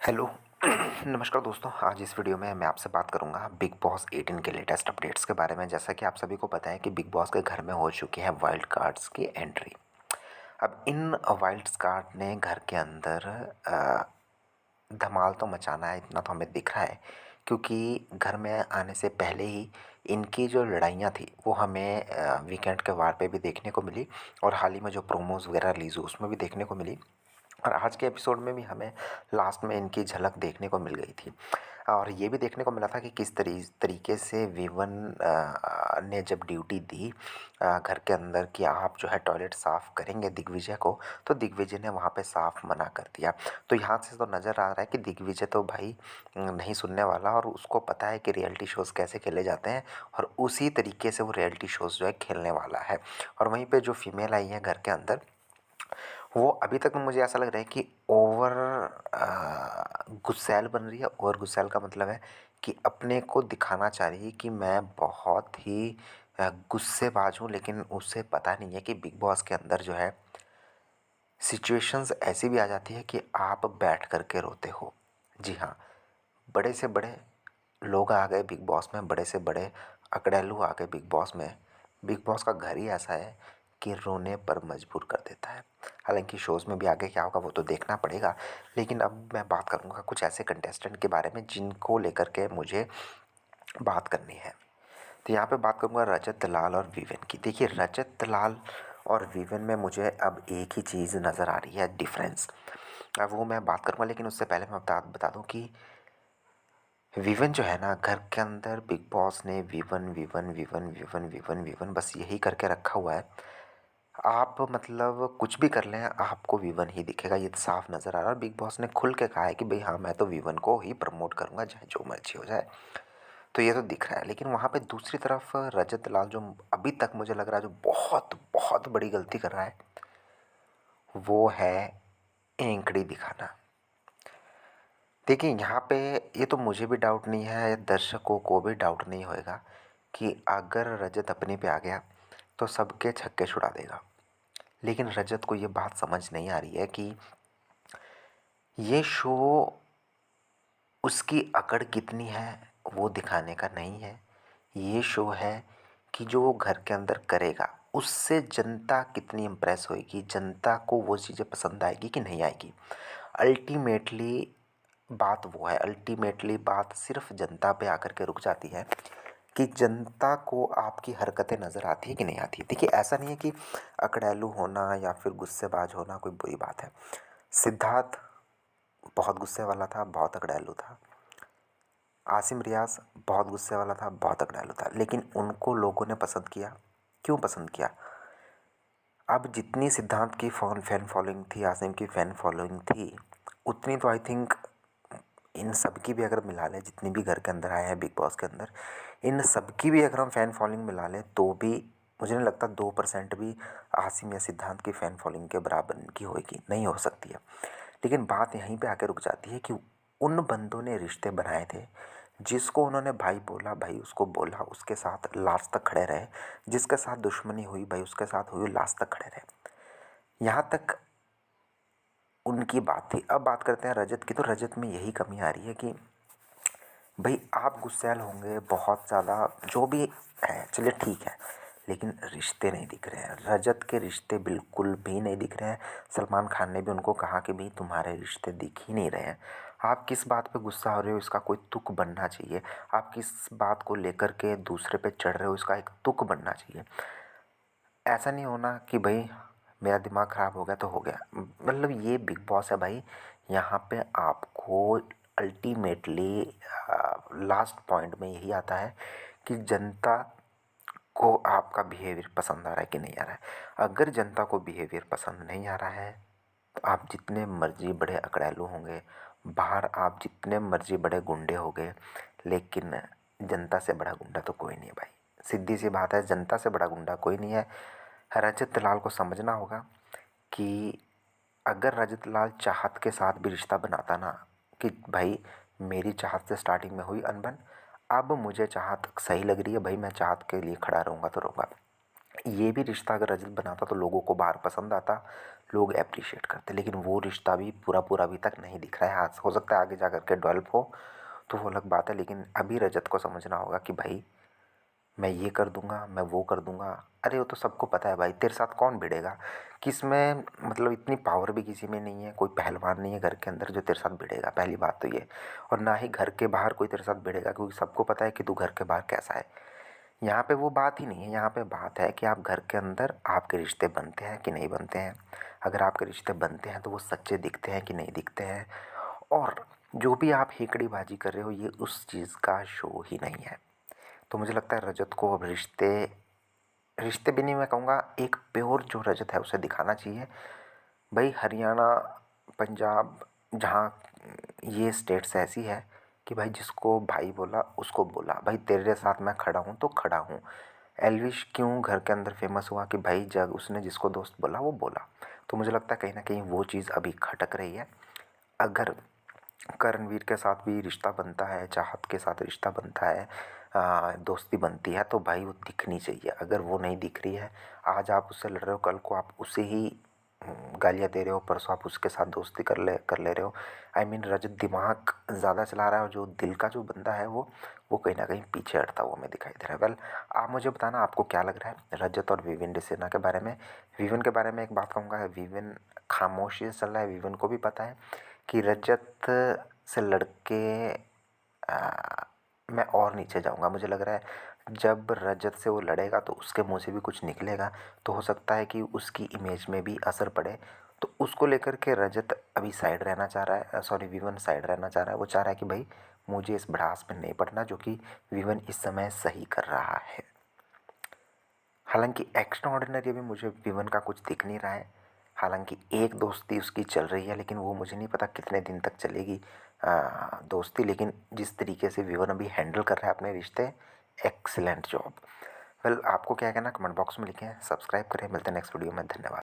Hello. नमस्कार दोस्तों, आज इस वीडियो में मैं आपसे बात करूंगा बिग बॉस 18 के लेटेस्ट अपडेट्स के बारे में। जैसा कि आप सभी को पता है कि बिग बॉस के घर में हो चुकी है वाइल्ड कार्ड्स की एंट्री। अब इन वाइल्ड कार्ड ने घर के अंदर धमाल तो मचाना है, इतना तो हमें दिख रहा है, क्योंकि घर में आने से पहले ही इनकी जो लड़ाइयाँ थी वो हमें वीकेंड के वार पे भी देखने को मिली और हाल ही में जो प्रोमोज वगैरह रिलीज़ हुई उसमें भी देखने को मिली। और आज के एपिसोड में भी हमें लास्ट में इनकी झलक देखने को मिल गई थी और ये भी देखने को मिला था कि किस तरीके से विवन ने जब ड्यूटी दी घर के अंदर कि आप जो है टॉयलेट साफ़ करेंगे दिग्विजय को, तो दिग्विजय ने वहाँ पे साफ़ मना कर दिया। तो यहाँ से तो नज़र आ रहा है कि दिग्विजय तो भाई नहीं सुनने वाला और उसको पता है कि रियलिटी शोज़ कैसे खेले जाते हैं और उसी तरीके से वो रियलिटी शोज़ जो है खेलने वाला है। और वहीं पे जो फीमेल आई है घर के अंदर, वो अभी तक मुझे ऐसा लग रहा है कि ओवर गुस्सैल बन रही है। ओवर गुस्सैल का मतलब है कि अपने को दिखाना चाह रही है कि मैं बहुत ही गुस्सेबाज हूँ, लेकिन उसे पता नहीं है कि बिग बॉस के अंदर जो है सिचुएशंस ऐसी भी आ जाती है कि आप बैठ कर के रोते हो। जी हाँ, बड़े से बड़े लोग आ गए बिग बॉस में, बड़े से बड़े अकड़ैलू आ गए बिग बॉस में। बिग बॉस का घर ही ऐसा है कि रोने पर मजबूर कर देता है। हालांकि शोज़ में भी आगे क्या होगा वो तो देखना पड़ेगा, लेकिन अब मैं बात करूँगा कुछ ऐसे कंटेस्टेंट के बारे में जिनको लेकर के मुझे बात करनी है। तो यहाँ पे बात करूँगा रजत दलाल और विवेन की। देखिए, रजत दलाल और विवेन में मुझे अब एक ही चीज़ नज़र आ रही है, डिफरेंस। अब वो मैं बात करूँगा, लेकिन उससे पहले मैं बता दूँ कि विवन जो है ना, घर के अंदर बिग बॉस ने Vivian Vivian Vivian Vivian Vivian Vivian बस यही करके रखा हुआ है। आप मतलब कुछ भी कर लें आपको विवन ही दिखेगा, ये तो साफ नज़र आ रहा है। और बिग बॉस ने खुल के कहा है कि भाई हाँ, मैं तो विवन को ही प्रमोट करूँगा चाहे जो मर्जी हो जाए। तो ये तो दिख रहा है, लेकिन वहाँ पे दूसरी तरफ रजत लाल जो अभी तक मुझे लग रहा है जो बहुत बहुत बड़ी गलती कर रहा है, वो है एंकड़ी दिखाना। देखिए, यहाँ पे ये तो मुझे भी डाउट नहीं है, दर्शकों को भी डाउट नहीं होएगा कि अगर रजत अपने पे आ गया तो सबके छक्के छुड़ा देगा। लेकिन रजत को ये बात समझ नहीं आ रही है कि ये शो उसकी अकड़ कितनी है वो दिखाने का नहीं है। ये शो है कि जो वो घर के अंदर करेगा उससे जनता कितनी इम्प्रेस होएगी, जनता को वो चीज़ें पसंद आएगी कि नहीं आएगी। अल्टीमेटली बात वो है, अल्टीमेटली बात सिर्फ जनता पे आकर के रुक जाती है कि जनता को आपकी हरकतें नज़र आती है कि नहीं आती है। देखिए, ऐसा नहीं है कि अकड़ैलू होना या फिर गुस्सेबाज होना कोई बुरी बात है। सिद्धार्थ बहुत गुस्से वाला था, बहुत अकड़ैलू था। आसिम रियाज बहुत गुस्से वाला था, बहुत अकड़ैलू था, लेकिन उनको लोगों ने पसंद किया। क्यों पसंद किया? अब जितनी सिद्धांत की फैन फॉलोइंग थी, आसिम की फ़ैन फॉलोइंग थी, उतनी तो आई थिंक इन सब की भी अगर मिला लें, जितनी भी घर के अंदर आए हैं बिग बॉस के अंदर, इन सब की भी अगर हम फ़ैन फॉलोइंग मिला लें तो भी मुझे नहीं लगता 2% भी आसिम या सिद्धांत की फ़ैन फॉलोइंग के बराबर की होएगी, नहीं हो सकती है। लेकिन बात यहीं पे आके रुक जाती है कि उन बंदों ने रिश्ते बनाए थे, जिसको उन्होंने भाई बोला भाई उसको बोला, उसके साथ लास्ट तक खड़े रहे। जिसके साथ दुश्मनी हुई भाई उसके साथ हुई, लास्ट तक खड़े रहे। यहाँ तक उनकी बात थी। अब बात करते हैं रजत की। तो रजत में यही कमी आ रही है कि भाई आप गुस्सैल होंगे बहुत ज़्यादा, जो भी है चलिए ठीक है, लेकिन रिश्ते नहीं दिख रहे हैं। रजत के रिश्ते बिल्कुल भी नहीं दिख रहे हैं। सलमान खान ने भी उनको कहा कि भाई तुम्हारे रिश्ते दिख ही नहीं रहे हैं। आप किस बात पे गुस्सा हो रहे हो, इसका कोई तुक बनना चाहिए। आप किस बात को लेकर के दूसरे पे चढ़ रहे हो, इसका एक तुक बनना चाहिए। ऐसा नहीं होना कि भाई मेरा दिमाग ख़राब हो गया तो हो गया। मतलब ये बिग बॉस है भाई, यहाँ पे आपको अल्टीमेटली लास्ट पॉइंट में यही आता है कि जनता को आपका बिहेवियर पसंद आ रहा है कि नहीं आ रहा है। अगर जनता को बिहेवियर पसंद नहीं आ रहा है तो आप जितने मर्जी बड़े अकड़ैलू होंगे, बाहर आप जितने मर्जी बड़े गुंडे हो गए, लेकिन जनता से बड़ा गुंडा तो कोई नहीं है भाई। सीधी सी बात है, जनता से बड़ा गुंडा कोई नहीं है। रजत दलाल को समझना होगा कि अगर रजत लाल चाहत के साथ भी रिश्ता बनाता ना, कि भाई मेरी चाहत से स्टार्टिंग में हुई अनबन, अब मुझे चाहत सही लग रही है भाई, मैं चाहत के लिए खड़ा रहूँगा तो रहूँगा, ये भी रिश्ता अगर रजत बनाता तो लोगों को बाहर पसंद आता, लोग एप्रिशिएट करते, लेकिन वो रिश्ता भी पूरा पूरा अभी तक नहीं दिख रहा है। हाँ, हो सकता है आगे जा कर के डेवलप हो तो वो अलग बात है, लेकिन अभी रजत को समझना होगा कि भाई मैं ये कर दूंगा, मैं वो कर दूंगा। अरे वो तो सबको पता है भाई, तेरे साथ कौन भिड़ेगा, किसमें मतलब इतनी पावर भी किसी में नहीं है, कोई पहलवान नहीं है घर के अंदर जो तेरे साथ भिड़ेगा, पहली बात तो ये। और ना ही घर के बाहर कोई तेरे साथ भिड़ेगा, क्योंकि सबको पता है कि तू घर के बाहर कैसा है। यहाँ पे वो बात ही नहीं है, यहाँ पे बात है कि आप घर के अंदर आपके रिश्ते बनते हैं कि नहीं बनते हैं। अगर आपके रिश्ते बनते हैं तो वो सच्चे दिखते हैं कि नहीं दिखते हैं। और जो भी आप हेकड़ीबाजी कर रहे हो ये उस चीज़ का शो ही नहीं है। तो मुझे लगता है रजत को अब रिश्ते रिश्ते भी नहीं, मैं कहूँगा एक प्योर जो रजत है उसे दिखाना चाहिए। भाई हरियाणा, पंजाब, जहाँ ये स्टेट्स ऐसी है कि भाई जिसको भाई बोला उसको बोला, भाई तेरे साथ मैं खड़ा हूँ तो खड़ा हूँ। एल्विश क्यों घर के अंदर फेमस हुआ कि भाई जब उसने जिसको दोस्त बोला वो बोला। तो मुझे लगता है कहीं ना कहीं वो चीज़ अभी खटक रही है। अगर करणवीर के साथ भी रिश्ता बनता है, चाहत के साथ रिश्ता बनता है, दोस्ती बनती है, तो भाई वो दिखनी चाहिए। अगर वो नहीं दिख रही है, आज आप उससे लड़ रहे हो, कल को आप उसे ही गालियाँ दे रहे हो, परसों आप उसके साथ दोस्ती कर ले रहे हो। आई मीन रजत दिमाग ज़्यादा चला रहा है और जो दिल का जो बंदा है वो कहीं ना कहीं पीछे हटता हुआ हमें दिखाई दे रहा है। वेल, आप मुझे बताना आपको क्या लग रहा है रजत और विविन डिसेना के बारे में। विविन के बारे में एक बात कहूँगा, विविन खामोशी से चल रहा है। विविन को भी पता है कि रजत से लड़के मैं और नीचे जाऊंगा। मुझे लग रहा है जब रजत से वो लड़ेगा तो उसके मुंह से भी कुछ निकलेगा, तो हो सकता है कि उसकी इमेज में भी असर पड़े। तो उसको लेकर के रजत अभी साइड रहना चाह रहा है, सॉरी विवन साइड रहना चाह रहा है। वो चाह रहा है कि भाई मुझे इस भड़ास में नहीं पड़ना, जो कि विवन इस समय सही कर रहा है। हालांकि एक्स्ट्रा ऑर्डिनरी भी मुझे विवन का कुछ दिख नहीं रहा है। हालांकि एक दोस्ती उसकी चल रही है, लेकिन वो मुझे नहीं पता कितने दिन तक चलेगी दोस्ती। लेकिन जिस तरीके से विवन अभी हैंडल कर रहा है अपने रिश्ते, एक्सीलेंट जॉब। वेल, आपको क्या कहना कमेंट बॉक्स में लिखें, सब्सक्राइब करें। मिलते हैं नेक्स्ट वीडियो में, धन्यवाद।